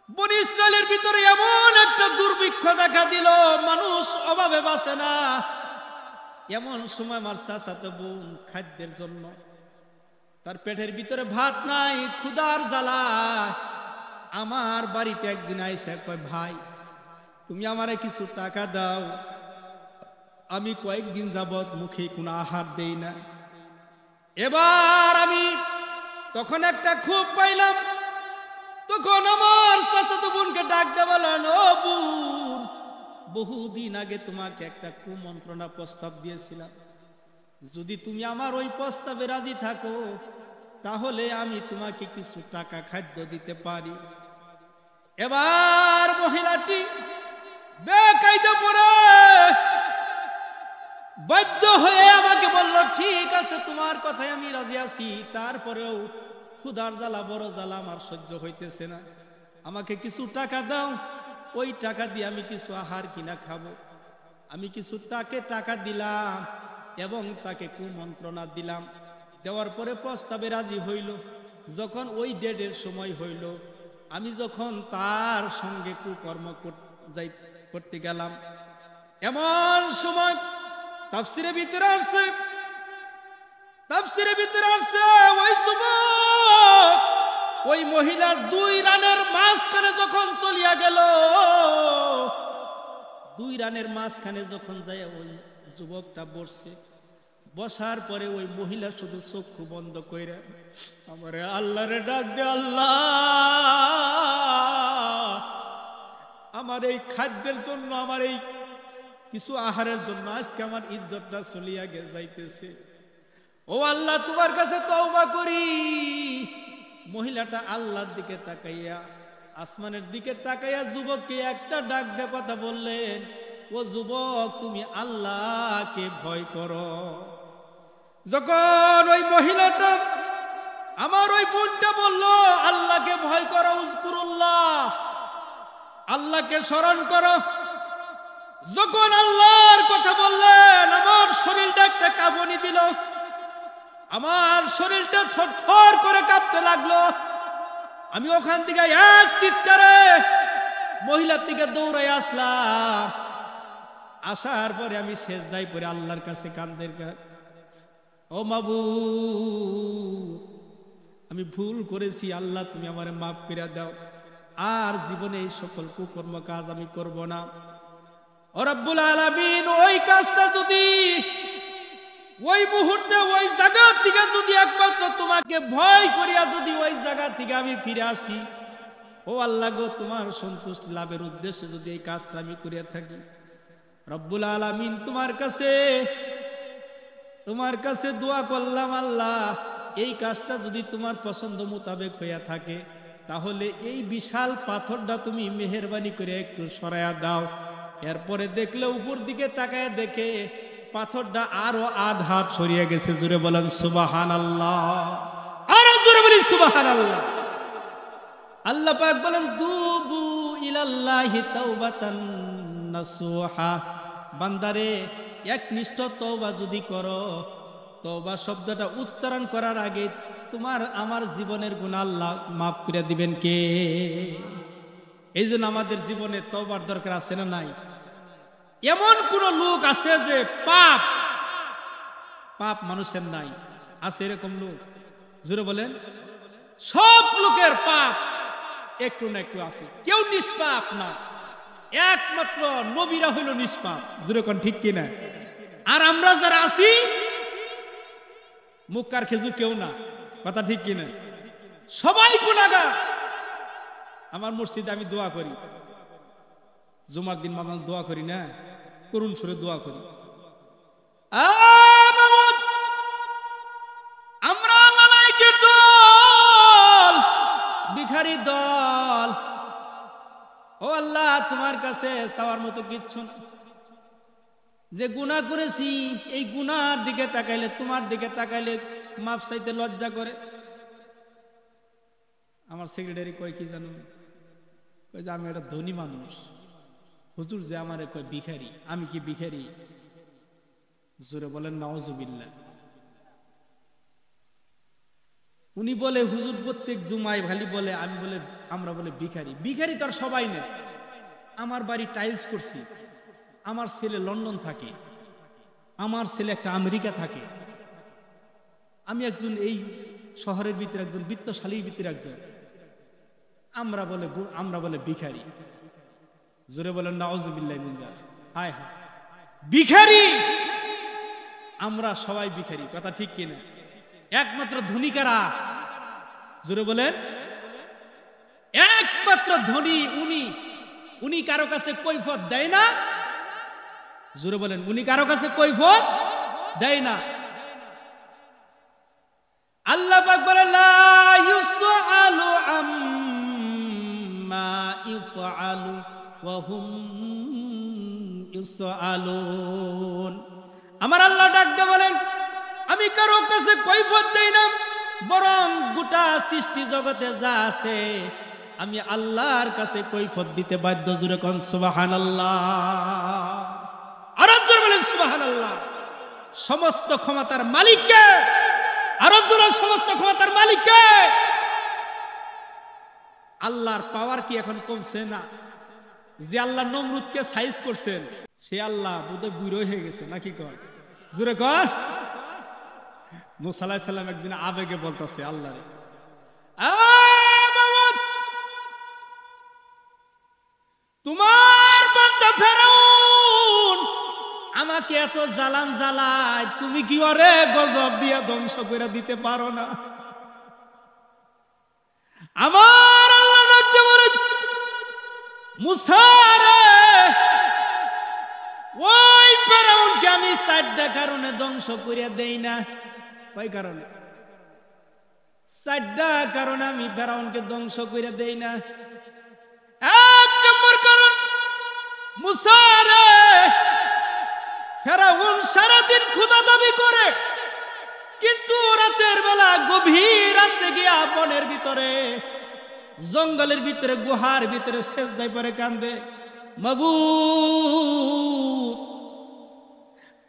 বনি ইসরায়েলের ভিতরে এমন একটা দুর্ভিক্ষ দেখা দিল, মানুষ অভাবে বাঁচে না। এমন সময় আমার চাচাতো বোন খাদ্যের জন্য, তার পেটের ভিতরে ভাত নাই, ক্ষুধার জ্বালা আমার বাড়িতে একদিন আইসা কয়, ভাই তুমি আমারে কিছু টাকা দাও, আমি কয়েকদিন যাবত মুখে কোনো আহার দেই না। এবার আমি তখন একটা খুব পাইলাম, তখন আমার চাচাতো বোনকে ডাক দিয়ে বললেন, ও বোন, বহুদিন আগে তোমাকে একটা কুমন্ত্রণা প্রস্তাব দিয়েছিলাম, যদি তুমি আমার ওই প্রস্তাবে রাজি থাকো তাহলে আমি তোমাকে কিছু টাকা খাদ্য দিতে পারি। এবার মহিলাটি বেকায়দা পড়ে বাধ্য হয়ে আমাকে বলল, ঠিক আছে তোমার কথায় আমি রাজি আছি, তারপরেও ক্ষুধার জ্বালা, বড় জ্বালা আমার সহ্য হইতেছে না, আমাকে কিছু টাকা দাও, ওই টাকা দিয়ে আমি কিছু আহার কিনা খাবো। আমি কিছু তাকে টাকা দিলাম এবং তাকে কুমন্ত্রণা দিলাম, দেওয়ার পরে প্রস্তাবে রাজি হইল। যখন ওই ডেটের সময় হইল, আমি যখন তার সঙ্গে কুকর্ম করতে গেলাম, এমন সময় তাফসিরের ভিতরে আসছে ওই যুবক ওই মহিলার 2 রানের মাঝখানে যখন চলিয়া গেল, 2 রানের মাঝখানে যখন যায় ওই যুবকটা বসছে, বসার পরে ওই মহিলা শুধু চক্ষু বন্ধ কইরা আমারে আল্লাহরে ডাক দে, আল্লাহ আমার এই খাদ্যের জন্য, আমার এই কিছু আহারের জন্য আজকে আমার ইজ্জতটা চলিয়া যাইতেছে। ও আল্লাহ, তোমার কাছে তওবা করি। মহিলাটা আল্লাহর দিকে তাকাইয়া, আসমানের দিকে তাকাইয়া যুবককে একটা ডাক দিয়ে কথা বললেন, ও যুবক, তুমি আল্লাহকে ভয় করো। যখন ওই মহিলাটা, আমার ওই বোনটা বলল আল্লাহকে ভয় করো, উযকুরুল্লাহ, আল্লাহকে স্মরণ করো, যখন আল্লাহর কথা বললেন আমার শরীরটা একটা কাঁপুনি দিল, আমার শরীরটা থরথর করে কাঁপতে লাগলো। আমি ওখান থেকে এক চিৎকারে মহিলার দিকে দৌড়াই আসলাম। আসার পরে আমি সেজদায় পড়ে আল্লাহর কাছে কাঁদতে, ও মাবুদ, আমি ভুল করেছি, আল্লাহ তুমি আমারে মাফ করে দাও, আর জীবনে এই সকল কুকর্ম কাজ আমি করব না। ও রব্বুল আলামিন, ওই কাজটা যদি ওই মুহূর্তে ওই জায়গা থেকে যদি একমাত্র তোমাকে ভয় করিয়া যদি ওই জায়গা থেকে আমি ফিরে আসি, ও আল্লাহ গো, তোমার সন্তুষ্টি লাভের উদ্দেশ্যে যদি এই কাজটা আমি করিয়া থাকি, রব্বুল আলামিন তোমার কাছে দোয়া করলাম, আল্লাহ এই কাজটা যদি তোমার পছন্দ মোতাবেক হইয়া থাকে, তাহলে এই বিশাল পাথরটা তুমি মেহেরবানি করে একটু সরাইয়া দাও। এরপরে দেখলে উপর দিকে তাকায় দেখে পাথরটা আরো আধ হাত সরিয়ে গেছে। জোরে বলেন সুবহানাল্লাহ, আরো জোরে বলি সুবহানাল্লাহ। আল্লাহ পাক বলেন, তুবু ইলাল্লাহি তাওবাতান নাসুহা, বান্দারে একনিষ্ঠ তওবা যদি করো, তওবা শব্দটা উচ্চারণ করার আগে তোমার আমার জীবনের গুনাহ আল্লাহ মাফ করে দিবেন কে? এই জন্য আমাদের জীবনে তওবার দরকার আছে না নাই? এমন কোন লোক আছে যে পাপ মানুষের নাই? আছে এরকম লোক? জোরে বলেন। সব লোকের পাপ একটু না একটু আছে, কেউ নিষ্পাপ না, একমাত্র নবীরা হইল নিষ্পাপ। জোরে কোন ঠিক কিনা? আর আমরা যারা আছি মুক্কার খেজুর কেউ না, কথা ঠিক কিনা? সবাই গুনাহগার। আমার মসজিদে আমি দোয়া করি, জুমার দিন আমরা দোয়া করি না, করুণ সুরে দোয়া করি, আমরা নালায়েকের দল, ভিখারি দল, ও আল্লাহ তোমার কাছে চাওয়ার মতো কিচ্ছু না। যে গুনাহ করেছি, এই গুনার দিকে তাকাইলে, তোমার দিকে তাকাইলে মাফ চাইতে লজ্জা করে। আমার সেক্রেটারি কয় কি জানো, কয় যে আমি একটা ধনী মানুষ, হুজুর যে আমারে কয় ভিখারি, আমি কি ভিখারি? জোরে বলেন নাউজুবিল্লাহ। উনি বলে হুজুর প্রত্যেক জুমায় ভালি বলে, আমি বলে আমরা বলে ভিখারি। ভিখারি তো আর সবাই নেই। আমার বাড়ি টাইলস করছি, আমার ছেলে লন্ডন থাকে, আমার ছেলে একটা আমেরিকা থাকে, আমি একজন এই শহরের ভিতরে একজন বিত্তশালীর ভিতরে একজন, আমরা বলে ভিখারি। জোরে বলেন নাউজুবিল্লাহ মিন যালিক। হায় হায়, ভিখারি! আমরা সবাই ভিখারি, কথা ঠিক কিনা? একমাত্র ধনী কারা? জোরে বলেন। একমাত্র ধনী উনি কারো কাছে কৈফিয়ত দেয় না। জোরে বলেন, উনি কারো কাছে কৈফিয়ত দেয় না। আল্লাহ পাক বলেন, লা ইউসআলু আম্মা ইফআলু ওয়া হুম ইউসআলুন। আমার আল্লাহ ডাক দিয়ে বলেন, আমি কারো কাছে কৈফিয়ত দেই না, বরং গোটা সৃষ্টি জগতে যা আছে আমি আল্লাহর কাছে কৈফিয়ত দিতে বাধ্য। জোরে কোন সুবহানাল্লাহ, আর জোরে বলেন সুবহানাল্লাহ। সমস্ত ক্ষমতার মালিক কে? আর জোরে, সমস্ত ক্ষমতার মালিক কে? আল্লাহর পাওয়ার কি এখন কমছে না? যে আল্লাহ নমরুদকে সাইজ করছেন সে আল্লাহ বোধহয় বুড়ো হয়ে গেছে নাকি? কর জোরে কর। মুসা আলাইহিস সালাম একদিন আবেগে বলতেছে আল্লাহরে, তোমার বান্দা ফেরাউন আমাকে এত জ্বালান জ্বালায়, তুমি কি ওরে গজব দিয়ে ধ্বংস করে দিতে পারো না? আমার আল্লাহ ডাকতে বলে, মুসা রে, ওই ফেরাউনকে আমি 4টা কারণে ধ্বংস করে দেই না। কয় কারণে? 4টা কারণে আমি ফেরাউনকে ধ্বংস করে দেই না। 1 নম্বর কারণ, মুসা রে, ফেরাউন সারাদিন ক্ষুধা দাবি করে, কিন্তু রাতের বেলা গভীর রাতে গিয়া বনের ভিতরে, জঙ্গলের ভিতরে, গুহার ভিতরে সেজদায় পড়ে কান্দে, মাবুদ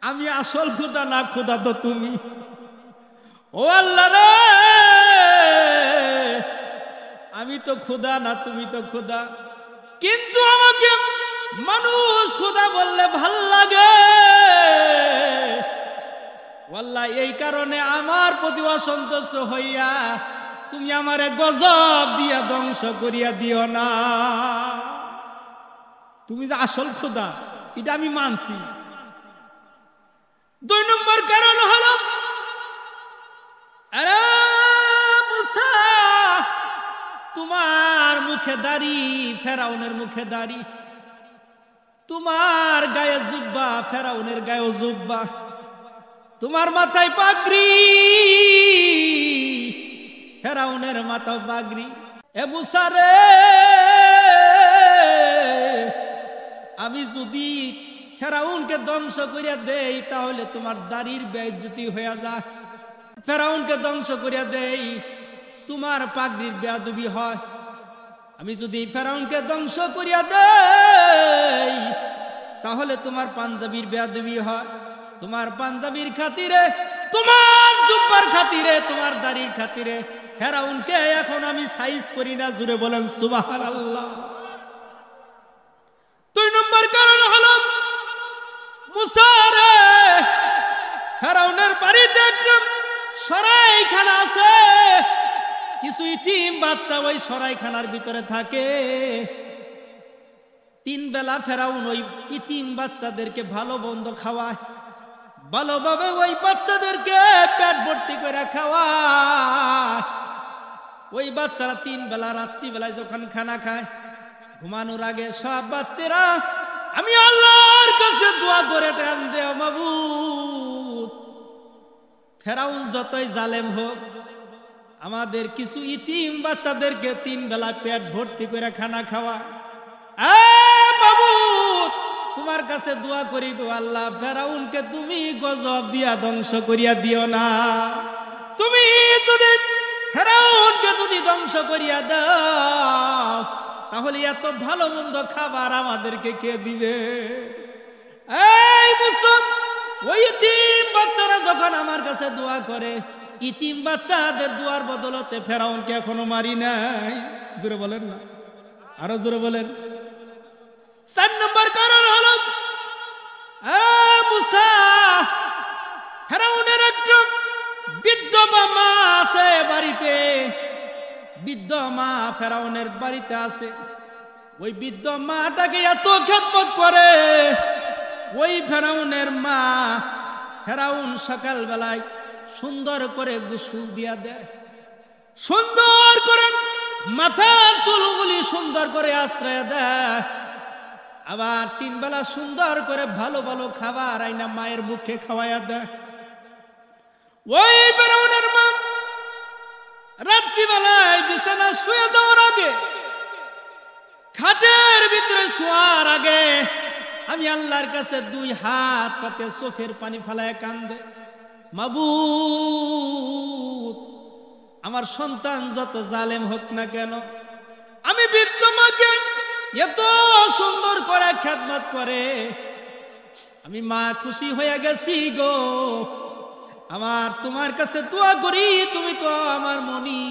আমি আসল ক্ষুধা না, ক্ষুধা তো তুমি। ও আল্লাহ রে, আমি তো ক্ষুধা না, তুমি তো ক্ষুধা। কিন্তু আমাকে মানুষ ক্ষুধা বললে ভাল লাগে, আল্লাহ এই কারণে আমার প্রতি অসন্তুষ্ট হইয়া তুমি আমারে গজব দিয়া ধ্বংস করিয়া দিও না। তুমি যে আসল খোদা এটা আমি মানছি। 2 নম্বর কারণ হলো, আরে মুসা, তোমার মুখে দাড়ি, ফেরাউনের মুখে দাড়ি, তোমার গায়ে জুব্বা, ফেরাউনের গায়ে জুব্বা, তোমার মাথায় পাগড়ি, ফেরাউনের মাথায় পাগড়ি। এ মুসা রে, আমি যদি ফেরাউনকে ধ্বংস করিয়া দেই তাহলে তোমার দাড়ির বেইজ্জতি হইয়া যায়, ফেরাউনকে ধ্বংস করিয়া দেই তোমার পাগড়ির বেয়াদবি হয়, আমি যদি ফেরাউনকে ধ্বংস করিয়া দেই তাহলে তোমার পাঞ্জাবির বেয়াদবি হয়, তোমার পাঞ্জাবির খাতিরে, তোমার জুব্বার খাতিরে, তোমার দাড়ির খাতিরে ফেরাউনকে এখন আমি সাইজ করি না। জুড়ে বলেন সুবহানাল্লাহ। 2 নম্বর কারণ হলো, মুসা রে, ফেরাউনের বাড়িতে একটা সরাইখানা আছে, কিছু ইতিম বাচ্চা ওই সরাইখানার ভিতরে থাকে। 3 বেলা ফেরাউন ওই ইতিম বাচ্চাদেরকে ভালো মন্দ খাওয়ায়, ভালোভাবে ওই বাচ্চাদেরকে পেট ভর্তি করে খাওয়ায়। ওই বাচ্চারা 3 বেলা রাত্রিবেলায় যখন খানা খায়, ঘুমানোর আগে সব বাচ্চারা আমি আল্লাহর কাছে দোয়া করে কান্দে, মাবুদ ফেরাউন যতই জালেম হোক আমাদের কিছু ইতিম বাচ্চাদেরকে 3 বেলা পেট ভর্তি করে খানা খাওয়া। মাবুদ তোমার কাছে দোয়া করি গো আল্লাহ, ফেরাউনকে তুমি গজব দিয়া ধ্বংস করিয়া দিও না। তুমি যদি ফেরাউনকে যদি ধ্বংস করিয়া দাও তাহলে এত ভালো মন্দ খাবার আমাদেরকে কে দিবে? এই মুসলিম, ওই ইতিম বাচ্চারা যখন আমার কাছে দোয়া করে, ইতিম বাচ্চাদের দোয়ার বদলতে ফেরাউনকে এখনো মারি নাই। জোরে বলেন না, আরো জোরে বলেন। 4 নম্বর কারণ হলো, মুসা, ফেরাউনের একটা বৃদ্ধ মা আছে বাড়িতে, বৃদ্ধ মা ফেরাউনের বাড়িতে আছে। ওই বৃদ্ধ মাটাকে এত খেদমত করে ওই ফেরাউনের মা, ফেরাউন সকাল বেলায় সুন্দর করে গোসল দিয়া দেয়, সুন্দর করে মাথার চুলগুলি সুন্দর করে আশ্রয় দেয়, আবার 3 বেলা সুন্দর করে ভালো ভালো খাবার আইনা মায়ের মুখে খাওয়াইয়া দেয়। ওই ফেরাউনের মা রাত্রিবেলায় বিছানা শুয়ে যাওয়ার আগে, খাটের ভিতরে শোয়ার আগে আমি আল্লাহর কাছে 2 হাত পাতে চোখের পানি ফেলায় কান্দে, মাবুদ আমার সন্তান যত জালেম হোক না কেন, আমি বৃদ্ধ মাকে এত সুন্দর করে খেদমত করে আমি মা খুশি হয়ে গেছি গো। আমার তোমার কাছে দোয়া করি, তুমি তো আমার মনি,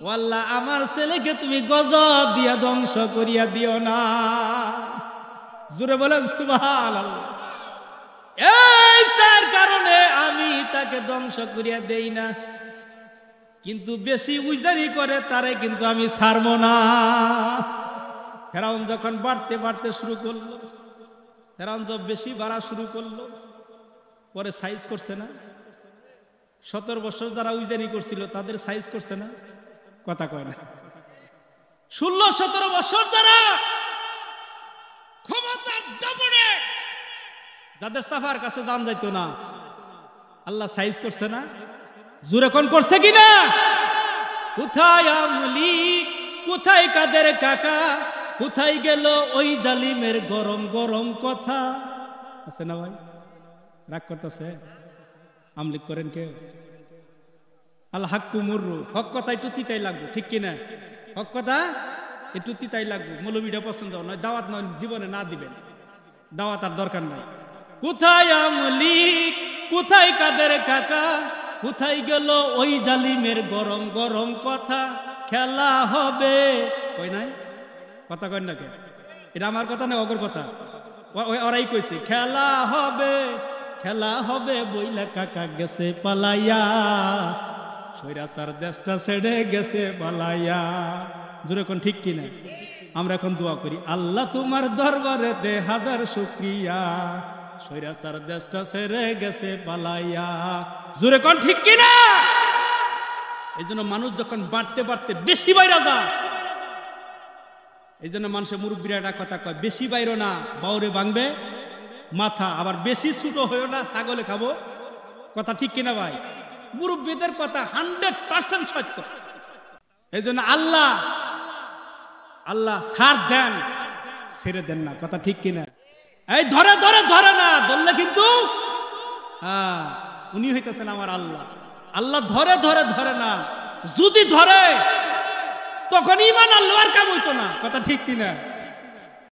ও আল্লাহ আমার ছেলেকে তুমি গজব দিয়া ধ্বংস করিয়া দিও না। জোরে বলেন সুবহানাল্লাহ। এই তার কারণে আমি তাকে ধ্বংস করিয়া দেই না, কিন্তু বেশি উজারি করে তারে কিন্তু আমি ছাড়বো না। ফেরাউন যখন বাড়তে বাড়তে শুরু করলো, ফেরাউন যখন বেশি বাড়া শুরু করলো, পরে সাইজ করছে না? 17 বছর যারা উজারি করছিল তাদের সাইজ করছে না? কথা কয় না। 16-17 বছর যারা ক্ষমতার দাপটে যাদের সাফার কাছে জান যাইতো না, আল্লাহ সাইজ করছে না? জোরে কোন করছে কিনা? কোথায় আমলি, কোথায় কাদের কাকা, কোথায় গেল ওই জালিমের গরম গরম কথা? আছে না ভাই? রাগ করতেছে? আমলিক করেন কে? আল হাক্কু মুররু, হক কথা একটু তিতাই লাগবে, ঠিক কিনা? হক কথা একটু তিতাই লাগবে। মৌলবীটা পছন্দ নয়, দাওয়াত নয়, জীবনে না দিবেন, দাওয়াত আর দরকার নাই। কোথায় আমলিক, কোথায় কাদের কাকা, কোথায় গেল ওই জালিমের গরম গরম কথা? খেলা হবে, কই নাই? কথা কয় না কে? এটা আমার কথা না, অগর কথা। ওরাই কইছে খেলা হবে, খেলা হবে বইলা কাকা গেছে পালাইয়া, সৈরাচার দেশটা ছেড়ে গেছে পালাইয়া। জোরে কোন ঠিক কিনা? আমরা এখন দোয়া করি, আল্লাহ তোমার দরবারে দে হাজার শুকরিয়া, সৈরাচার দেশটা ছেড়ে গেছে পালাইয়া। জোরে কোন ঠিক কিনা? এই জন্য মানুষ যখন বাড়তে বাড়তে বেশি বাইরা যায়, এই জন্য মানুষের মুরব্বীরা একটা কথা কয়, বেশি বাইরো না বাউরে ভাঙবে মাথা, আবার বেশি ছোট হয়েও না ছাগলে খাবো। কথা ঠিক কিনা ভাই? মুরব্বীদের কথা 100% সত্য। এই জন্য আল্লাহ আল্লাহ ছাড় দেন, ছেড়ে দেন না। কথা ঠিক কিনা? এই ধরে ধরে ধরে না, ধরলে কিন্তু উনি হইতেছেন আমার আল্লাহ। আল্লাহ ধরে ধরে ধরে না, যদি ধরে তখন ইমান আল্লাহ আর কাম হইতো না। কথা ঠিক কিনা?